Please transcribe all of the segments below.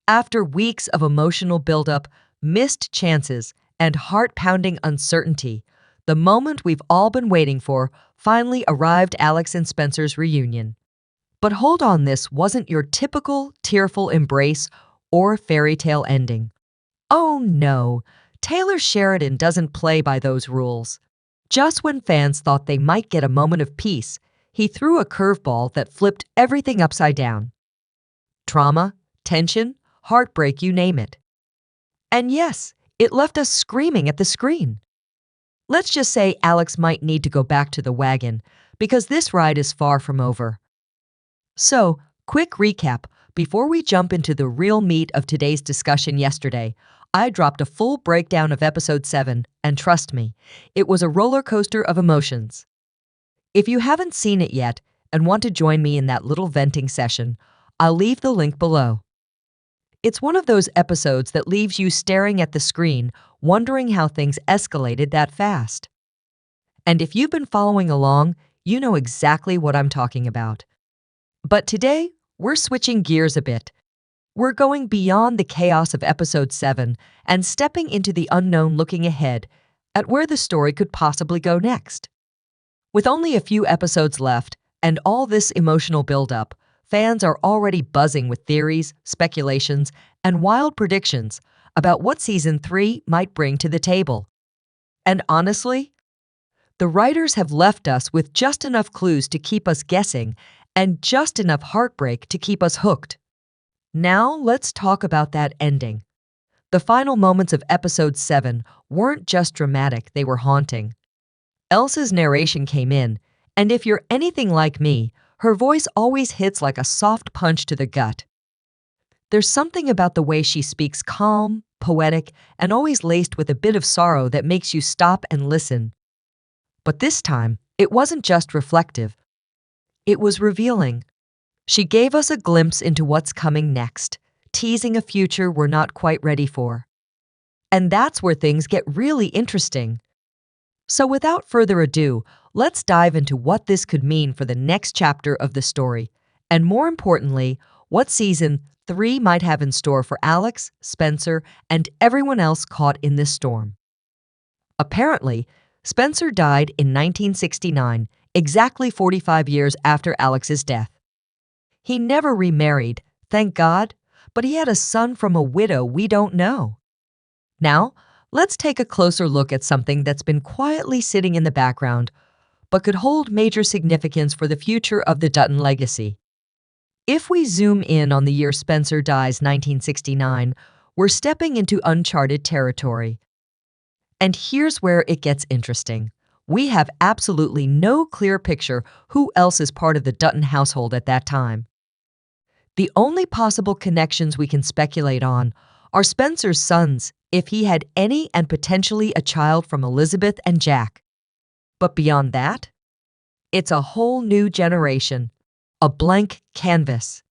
After weeks of emotional buildup, missed chances, and heart-pounding uncertainty, the moment we've all been waiting for finally arrived: Alex and Spencer's reunion. But hold on, this wasn't your typical tearful embrace or fairy tale ending. Oh no, Taylor Sheridan doesn't play by those rules. Just when fans thought they might get a moment of peace, he threw a curveball that flipped everything upside down. Trauma, tension, heartbreak, you name it. And yes, it left us screaming at the screen. Let's just say Alex might need to go back to the wagon, because this ride is far from over. So, quick recap before we jump into the real meat of today's discussion. Yesterday, I dropped a full breakdown of episode 7, and trust me, it was a roller coaster of emotions. If you haven't seen it yet and want to join me in that little venting session, I'll leave the link below. It's one of those episodes that leaves you staring at the screen, wondering how things escalated that fast. And if you've been following along, you know exactly what I'm talking about. But today, we're switching gears a bit. We're going beyond the chaos of episode 7 and stepping into the unknown, looking ahead at where the story could possibly go next. With only a few episodes left and all this emotional buildup, fans are already buzzing with theories, speculations, and wild predictions about what season 3 might bring to the table. And honestly, the writers have left us with just enough clues to keep us guessing and just enough heartbreak to keep us hooked. Now let's talk about that ending. The final moments of episode 7 weren't just dramatic, they were haunting. Elsa's narration came in, and if you're anything like me, her voice always hits like a soft punch to the gut. There's something about the way she speaks, calm, poetic, and always laced with a bit of sorrow that makes you stop and listen. But this time, it wasn't just reflective. It was revealing. She gave us a glimpse into what's coming next, teasing a future we're not quite ready for. And that's where things get really interesting. So without further ado, let's dive into what this could mean for the next chapter of the story, and more importantly, what season 3 might have in store for Alex, Spencer, and everyone else caught in this storm. Apparently, Spencer died in 1969, exactly 45 years after Alex's death. He never remarried, thank God, but he had a son from a widow we don't know. Now, let's take a closer look at something that's been quietly sitting in the background, but could hold major significance for the future of the Dutton legacy. If we zoom in on the year Spencer dies, 1969, we're stepping into uncharted territory. And here's where it gets interesting. We have absolutely no clear picture who else is part of the Dutton household at that time. The only possible connections we can speculate on are Spencer's sons, if he had any, and potentially a child from Elizabeth and Jack. But beyond that, it's a whole new generation, a blank canvas.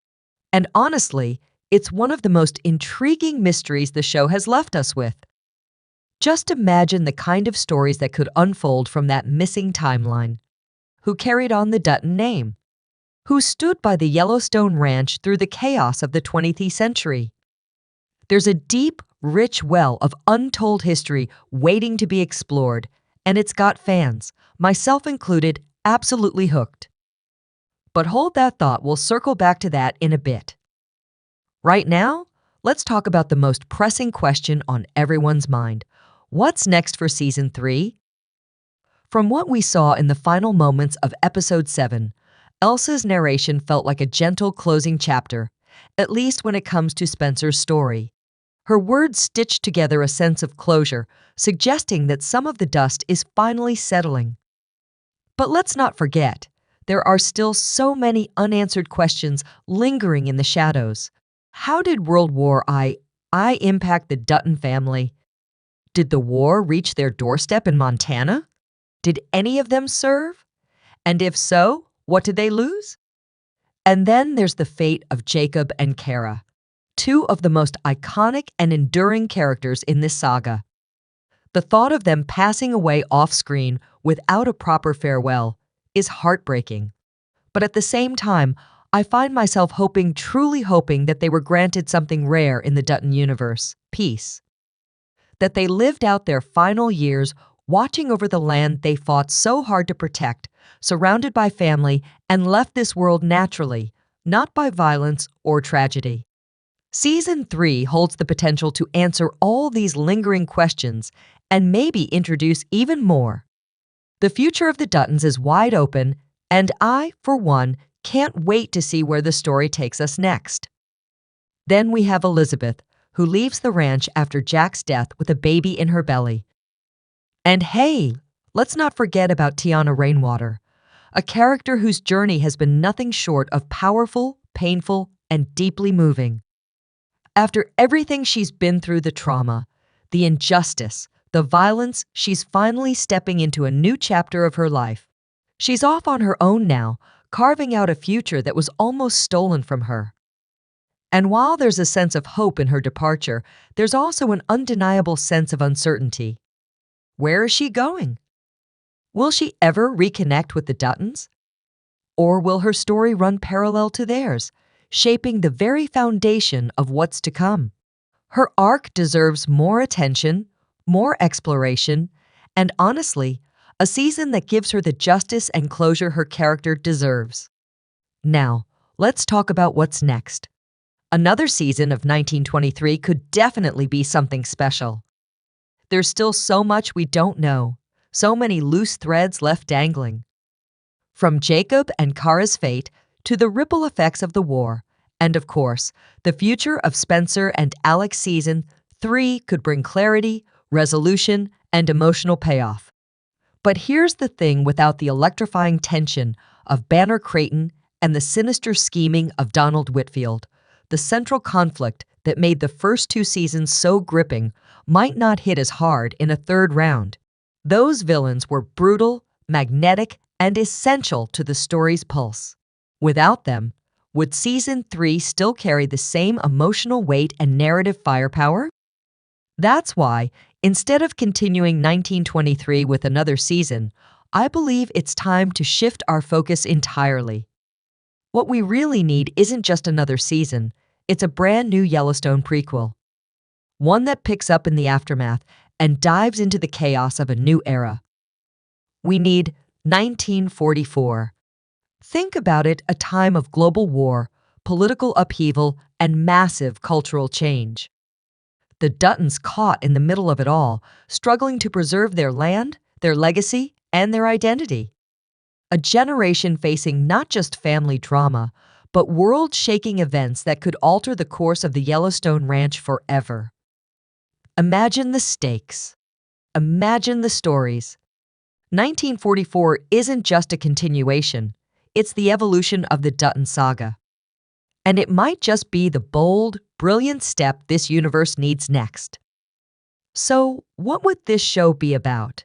And honestly, it's one of the most intriguing mysteries the show has left us with. Just imagine the kind of stories that could unfold from that missing timeline. Who carried on the Dutton name? Who stood by the Yellowstone Ranch through the chaos of the 20th century? There's a deep, rich well of untold history waiting to be explored, and it's got fans, myself included, absolutely hooked. But hold that thought, we'll circle back to that in a bit. Right now, let's talk about the most pressing question on everyone's mind. What's next for season 3? From what we saw in the final moments of episode 7, Elsa's narration felt like a gentle closing chapter, at least when it comes to Spencer's story. Her words stitched together a sense of closure, suggesting that some of the dust is finally settling. But let's not forget, there are still so many unanswered questions lingering in the shadows. How did World War I impact the Dutton family? Did the war reach their doorstep in Montana? Did any of them serve? And if so, what did they lose? And then there's the fate of Jacob and Kara, two of the most iconic and enduring characters in this saga. The thought of them passing away off-screen without a proper farewell is heartbreaking. But at the same time, I find myself hoping, truly hoping, that they were granted something rare in the Dutton universe: peace. That they lived out their final years watching over the land they fought so hard to protect, surrounded by family, and left this world naturally, not by violence or tragedy. Season 3 holds the potential to answer all these lingering questions and maybe introduce even more. The future of the Duttons is wide open, and I, for one, can't wait to see where the story takes us next. Then we have Elizabeth, who leaves the ranch after Jack's death with a baby in her belly. And hey, let's not forget about Tiana Rainwater, a character whose journey has been nothing short of powerful, painful, and deeply moving. After everything she's been through, the trauma, the injustice, the violence, she's finally stepping into a new chapter of her life. She's off on her own now, carving out a future that was almost stolen from her. And while there's a sense of hope in her departure, there's also an undeniable sense of uncertainty. Where is she going? Will she ever reconnect with the Duttons? Or will her story run parallel to theirs, shaping the very foundation of what's to come? Her arc deserves more attention, more exploration, and honestly, a season that gives her the justice and closure her character deserves. Now, let's talk about what's next. Another season of 1923 could definitely be something special. There's still so much we don't know, so many loose threads left dangling. From Jacob and Kara's fate to the ripple effects of the war, and of course, the future of Spencer and Alex. Season 3 could bring clarity, resolution, and emotional payoff. But here's the thing: without the electrifying tension of Banner Creighton and the sinister scheming of Donald Whitfield, the central conflict that made the first 2 seasons so gripping might not hit as hard in a third round. Those villains were brutal, magnetic, and essential to the story's pulse. Without them, would Season 3 still carry the same emotional weight and narrative firepower? That's why, instead of continuing 1923 with another season, I believe it's time to shift our focus entirely. What we really need isn't just another season, it's a brand new Yellowstone prequel. One that picks up in the aftermath and dives into the chaos of a new era. We need 1944. Think about it: a time of global war, political upheaval, and massive cultural change. The Duttons caught in the middle of it all, struggling to preserve their land, their legacy, and their identity. A generation facing not just family drama, but world-shaking events that could alter the course of the Yellowstone Ranch forever. Imagine the stakes. Imagine the stories. 1944 isn't just a continuation, it's the evolution of the Dutton saga. And it might just be the bold, brilliant step this universe needs next. So, what would this show be about?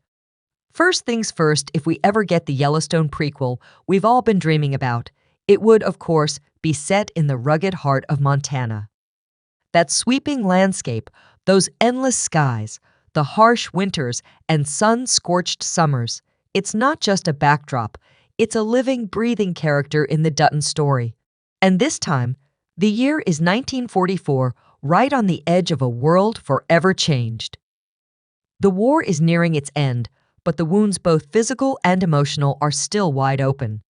First things first, if we ever get the Yellowstone prequel we've all been dreaming about, it would, of course, be set in the rugged heart of Montana. That sweeping landscape, those endless skies, the harsh winters and sun-scorched summers, it's not just a backdrop, it's a living, breathing character in the Dutton story. And this time, the year is 1944, right on the edge of a world forever changed. The war is nearing its end, but the wounds, both physical and emotional, are still wide open.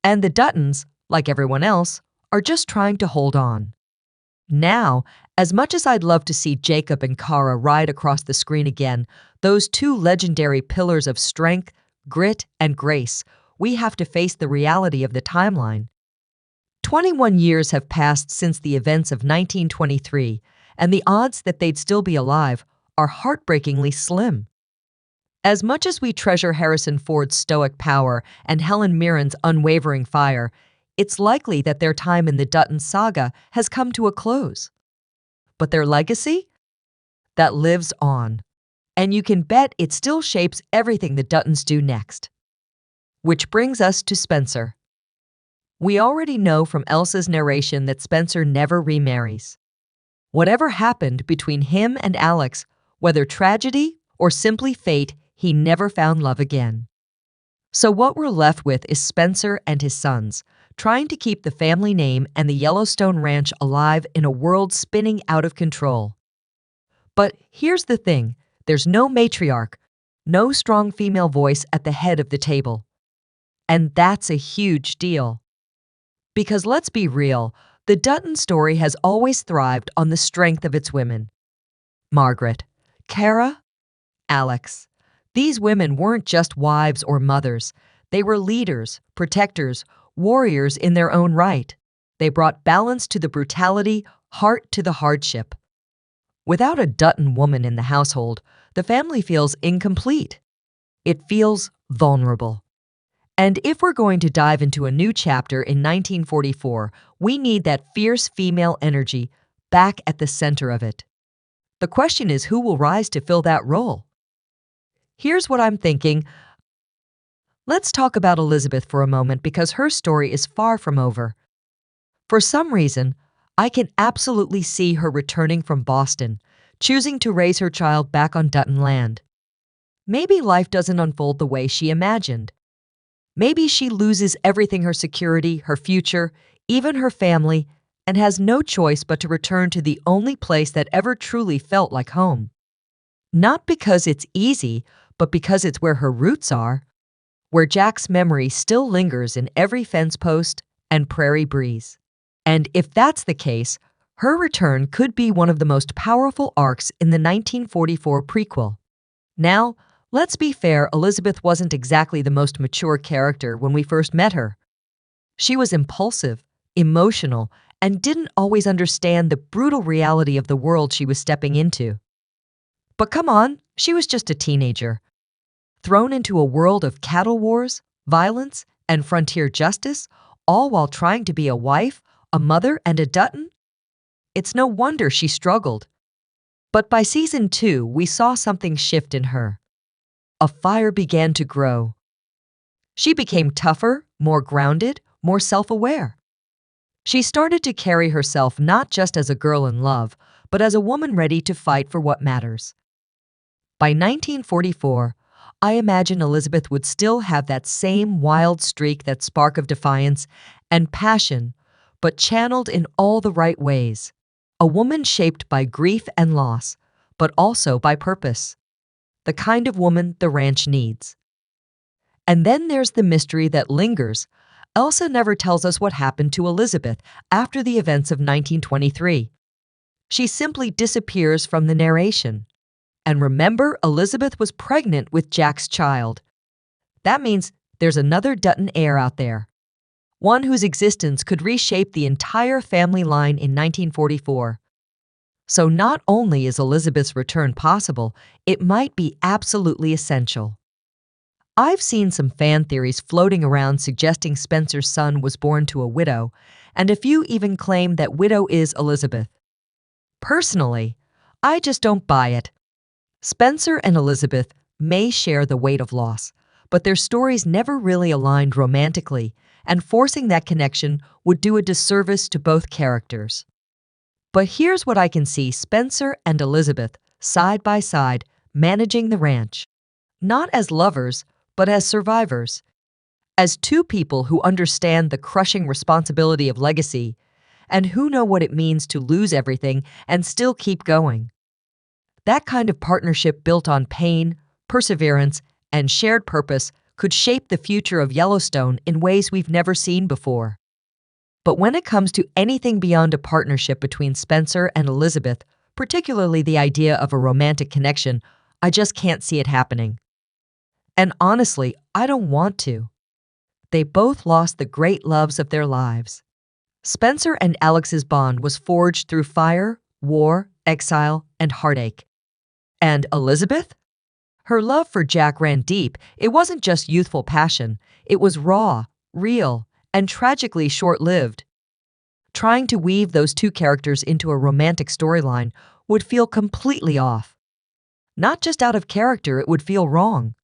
And the Duttons, like everyone else, are just trying to hold on. Now, as much as I'd love to see Jacob and Kara ride across the screen again, those 2 legendary pillars of strength, grit, and grace, we have to face the reality of the timeline. 21 years have passed since the events of 1923, and the odds that they'd still be alive are heartbreakingly slim. As much as we treasure Harrison Ford's stoic power and Helen Mirren's unwavering fire, it's likely that their time in the Dutton saga has come to a close. But their legacy? That lives on. And you can bet it still shapes everything the Duttons do next. Which brings us to Spencer. We already know from Elsa's narration that Spencer never remarries. Whatever happened between him and Alex, whether tragedy or simply fate, he never found love again. So what we're left with is Spencer and his sons, trying to keep the family name and the Yellowstone Ranch alive in a world spinning out of control. But here's the thing, there's no matriarch, no strong female voice at the head of the table. And that's a huge deal. Because let's be real, the Dutton story has always thrived on the strength of its women. Margaret, Kara, Alex. These women weren't just wives or mothers. They were leaders, protectors, warriors in their own right. They brought balance to the brutality, heart to the hardship. Without a Dutton woman in the household, the family feels incomplete. It feels vulnerable. And if we're going to dive into a new chapter in 1944, we need that fierce female energy back at the center of it. The question is, who will rise to fill that role? Here's what I'm thinking. Let's talk about Elizabeth for a moment because her story is far from over. For some reason, I can absolutely see her returning from Boston, choosing to raise her child back on Dutton land. Maybe life doesn't unfold the way she imagined. Maybe she loses everything, her security, her future, even her family, and has no choice but to return to the only place that ever truly felt like home. Not because it's easy, but because it's where her roots are, where Jack's memory still lingers in every fence post and prairie breeze. And if that's the case, her return could be one of the most powerful arcs in the 1944 prequel. Now, let's be fair, Elizabeth wasn't exactly the most mature character when we first met her. She was impulsive, emotional, and didn't always understand the brutal reality of the world she was stepping into. But come on, she was just a teenager. Thrown into a world of cattle wars, violence, and frontier justice, all while trying to be a wife, a mother, and a Dutton? It's no wonder she struggled. But by season 2, we saw something shift in her. A fire began to grow. She became tougher, more grounded, more self-aware. She started to carry herself not just as a girl in love, but as a woman ready to fight for what matters. By 1944, I imagine Elizabeth would still have that same wild streak, that spark of defiance and passion, but channeled in all the right ways. A woman shaped by grief and loss, but also by purpose. The kind of woman the ranch needs. And then there's the mystery that lingers. Elsa never tells us what happened to Elizabeth after the events of 1923. She simply disappears from the narration. And remember, Elizabeth was pregnant with Jack's child. That means there's another Dutton heir out there. One whose existence could reshape the entire family line in 1944. So not only is Elizabeth's return possible, it might be absolutely essential. I've seen some fan theories floating around suggesting Spencer's son was born to a widow, and a few even claim that widow is Elizabeth. Personally, I just don't buy it. Spencer and Elizabeth may share the weight of loss, but their stories never really aligned romantically, and forcing that connection would do a disservice to both characters. But here's what I can see Spencer and Elizabeth, side by side, managing the ranch. Not as lovers, but as survivors. As two people who understand the crushing responsibility of legacy, and who know what it means to lose everything and still keep going. That kind of partnership built on pain, perseverance, and shared purpose could shape the future of Yellowstone in ways we've never seen before. But when it comes to anything beyond a partnership between Spencer and Elizabeth, particularly the idea of a romantic connection, I just can't see it happening. And honestly, I don't want to. They both lost the great loves of their lives. Spencer and Alex's bond was forged through fire, war, exile, and heartache. And Elizabeth? Her love for Jack ran deep. It wasn't just youthful passion. It was raw, real, and tragically short-lived. Trying to weave those two characters into a romantic storyline would feel completely off. Not just out of character, it would feel wrong.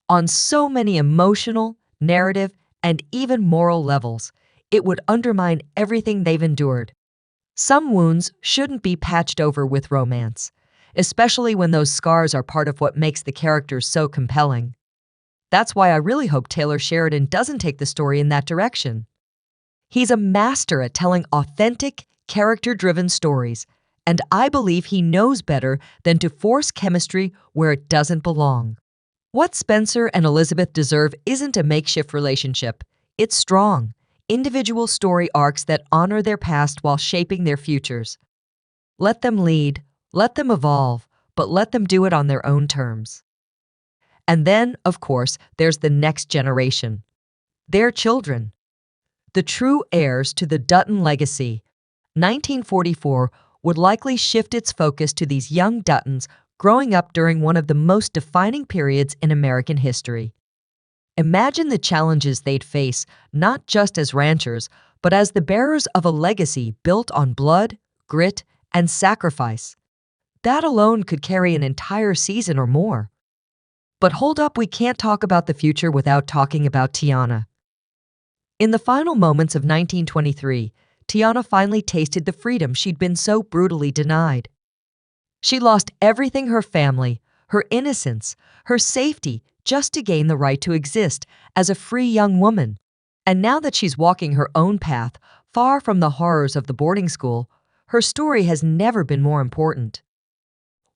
On so many emotional, narrative, and even moral levels, it would undermine everything they've endured. Some wounds shouldn't be patched over with romance, especially when those scars are part of what makes the characters so compelling. That's why I really hope Taylor Sheridan doesn't take the story in that direction. He's a master at telling authentic, character-driven stories, and I believe he knows better than to force chemistry where it doesn't belong. What Spencer and Elizabeth deserve isn't a makeshift relationship. It's strong, individual story arcs that honor their past while shaping their futures. Let them lead, let them evolve, but let them do it on their own terms. And then, of course, there's the next generation. Their children. The true heirs to the Dutton legacy. 1944 would likely shift its focus to these young Duttons growing up during one of the most defining periods in American history. Imagine the challenges they'd face, not just as ranchers, but as the bearers of a legacy built on blood, grit, and sacrifice. That alone could carry an entire season or more. But hold up, we can't talk about the future without talking about Tiana. In the final moments of 1923, Tiana finally tasted the freedom she'd been so brutally denied. She lost everything: her family, her innocence, her safety, just to gain the right to exist as a free young woman. And now that she's walking her own path, far from the horrors of the boarding school, her story has never been more important.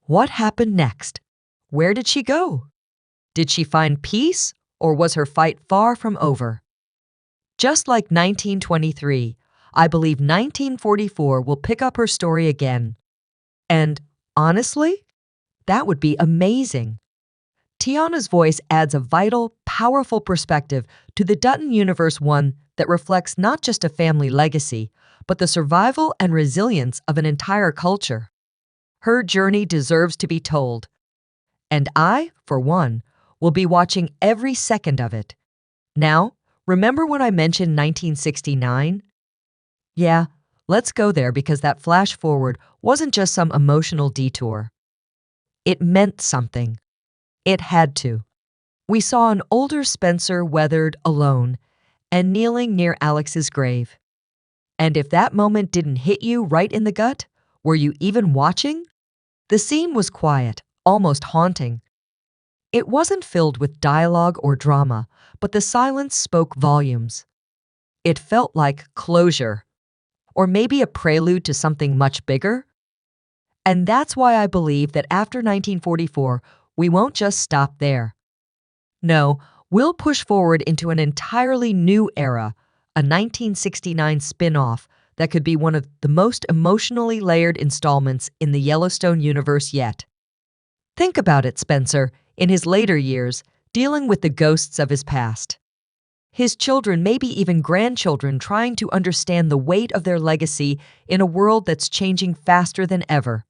What happened next? Where did she go? Did she find peace, or was her fight far from over? Just like 1923, I believe 1944 will pick up her story again. And honestly, that would be amazing. Tiana's voice adds a vital, powerful perspective to the Dutton universe, one that reflects not just a family legacy, but the survival and resilience of an entire culture. Her journey deserves to be told. And I, for one, will be watching every second of it. Now, remember when I mentioned 1969? Yeah, let's go there, because that flash forward wasn't just some emotional detour. It meant something. It had to. We saw an older Spencer, weathered, alone, and kneeling near Alex's grave. And if that moment didn't hit you right in the gut, were you even watching? The scene was quiet, almost haunting. It wasn't filled with dialogue or drama, but the silence spoke volumes. It felt like closure, or maybe a prelude to something much bigger. And that's why I believe that after 1944, we won't just stop there. No, we'll push forward into an entirely new era, a 1969 spin-off that could be one of the most emotionally layered installments in the Yellowstone universe yet. Think about it: Spencer, in his later years, dealing with the ghosts of his past. His children, maybe even grandchildren, trying to understand the weight of their legacy in a world that's changing faster than ever.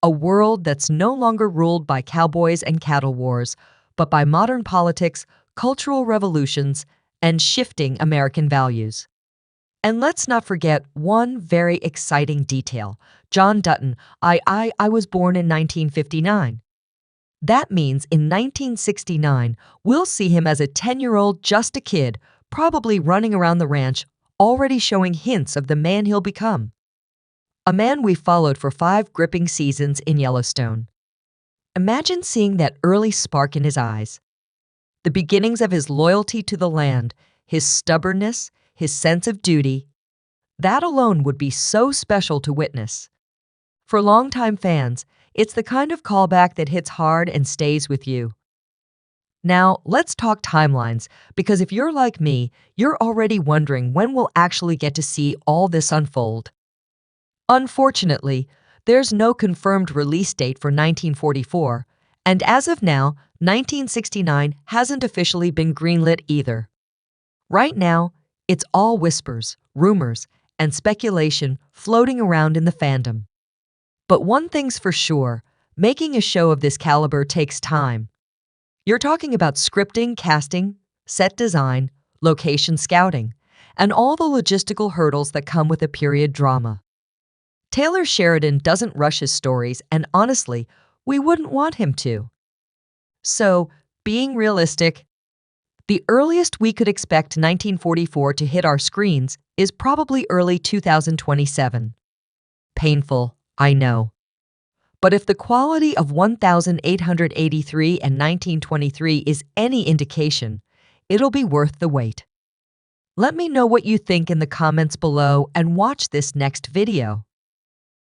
A world that's no longer ruled by cowboys and cattle wars, but by modern politics, cultural revolutions, and shifting American values. And let's not forget one very exciting detail. John Dutton. I was born in 1959. That means in 1969, we'll see him as a 10-year-old, just a kid, probably running around the ranch, already showing hints of the man he'll become. A man we followed for 5 gripping seasons in Yellowstone. Imagine seeing that early spark in his eyes. The beginnings of his loyalty to the land, his stubbornness, his sense of duty. That alone would be so special to witness. For longtime fans, it's the kind of callback that hits hard and stays with you. Now, let's talk timelines, because if you're like me, you're already wondering when we'll actually get to see all this unfold. Unfortunately, there's no confirmed release date for 1944, and as of now, 1969 hasn't officially been greenlit either. Right now, it's all whispers, rumors, and speculation floating around in the fandom. But one thing's for sure, making a show of this caliber takes time. You're talking about scripting, casting, set design, location scouting, and all the logistical hurdles that come with a period drama. Taylor Sheridan doesn't rush his stories, and honestly, we wouldn't want him to. So, being realistic, the earliest we could expect 1944 to hit our screens is probably early 2027. Painful, I know. But if the quality of 1883 and 1923 is any indication, it'll be worth the wait. Let me know what you think in the comments below and watch this next video.